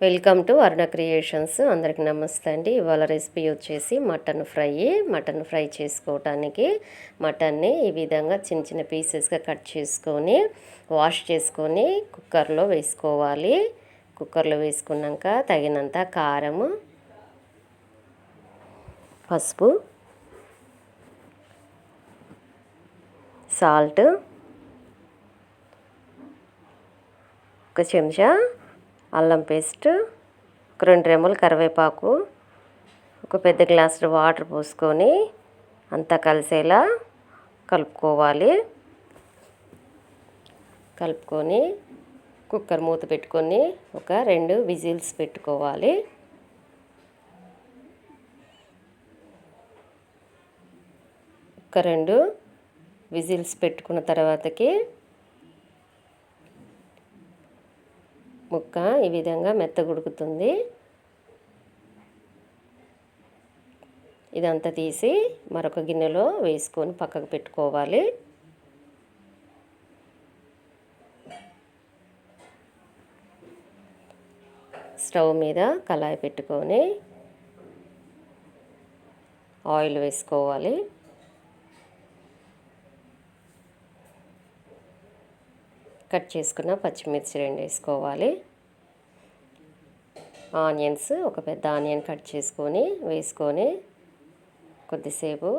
Welcome to Aruna creations. అందరికి నమస్తే అండి. ఇవాళ రెసిపీ వచ్చేసి మటన్ ఫ్రై చేసుకోవటానికి మటన్ని ఈ విధంగా చిన్న చిన్న పీసెస్గా కట్ చేసుకొని వాష్ చేసుకొని కుక్కర్లో వేసుకోవాలి. కుక్కర్లో వేసుకున్నాక తగినంత కారము, పసుపు, సాల్ట్, ఒక చెంచా అల్లం పేస్ట్, ఒక 2 రెమ్మలు కరివేపాకు, ఒక పెద్ద గ్లాసు వాటర్ పోసుకొని అంతా కలిసేలా కలుపుకోవాలి. కలుపుకొని కుక్కర్ మూత పెట్టుకొని ఒక 2 విజిల్స్ పెట్టుకోవాలి. ఒక 2 విజిల్స్ పెట్టుకున్న తర్వాతకి ముక్క ఈ విధంగా మెత్తగుడుకుతుంది. ఇదంతా తీసి మరొక గిన్నెలో వేసుకొని పక్కకు పెట్టుకోవాలి. స్టవ్ మీద కళాయి పెట్టుకొని ఆయిల్ వేసుకోవాలి. కట్ చేసుకున్న పచ్చిమిర్చి 2 వేసుకోవాలి. ఆనియన్స్, ఒక పెద్ద ఆనియన్ కట్ చేసుకొని వేసుకొని కొద్దిసేపు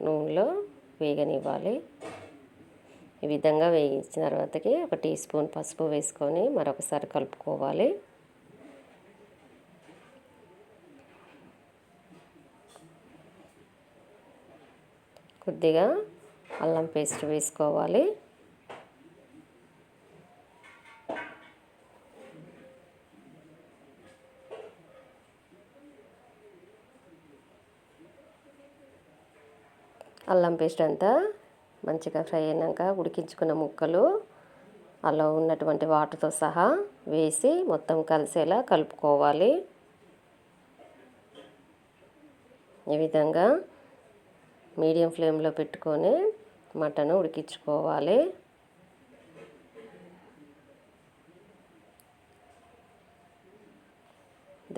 నూనెలో వేగనివ్వాలి. ఈ విధంగా వేగించిన తర్వాతకి ఒక టీ స్పూన్ పసుపు వేసుకొని మరొకసారి కలుపుకోవాలి. కొద్దిగా అల్లం పేస్ట్ వేసుకోవాలి. అల్లం పేస్ట్ అంతా మంచిగా ఫ్రై అయినాక ఉడికించుకున్న ముక్కలు అలా ఉన్నటువంటి వాటర్తో సహా వేసి మొత్తం కలిసేలా కలుపుకోవాలి. ఈ విధంగా మీడియం ఫ్లేమ్లో పెట్టుకొని మటన్ ఉడికించుకోవాలి.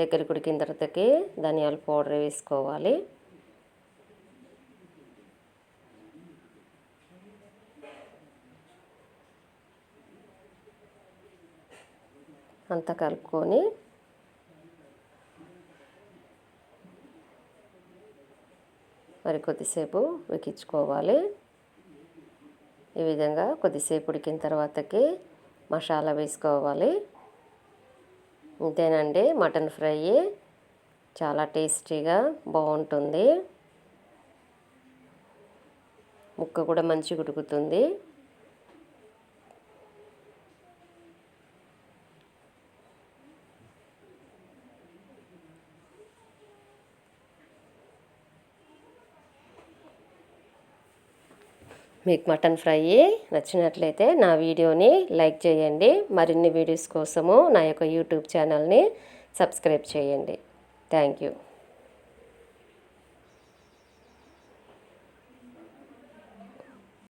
దగ్గరికి ఉడికిన తర్వాతకి ధనియాల పౌడర్ వేసుకోవాలి. అంతా కలుపుకొని మరి కొద్దిసేపు ఉడికించుకోవాలి. ఈ విధంగా కొద్దిసేపు ఉడికిన తర్వాతకి మసాలా వేసుకోవాలి. ఇంతేనండి, మటన్ ఫ్రై చాలా టేస్టీగా బాగుంటుంది. ముక్క కూడా మంచిగా ఉడుకుతుంది. మీకు మటన్ ఫ్రై నచ్చినట్లయితే నా వీడియోని లైక్ చేయండి. మరిన్ని వీడియోస్ కోసము నా యొక్క యూట్యూబ్ ఛానల్ని సబ్స్క్రైబ్ చేయండి. Thank you.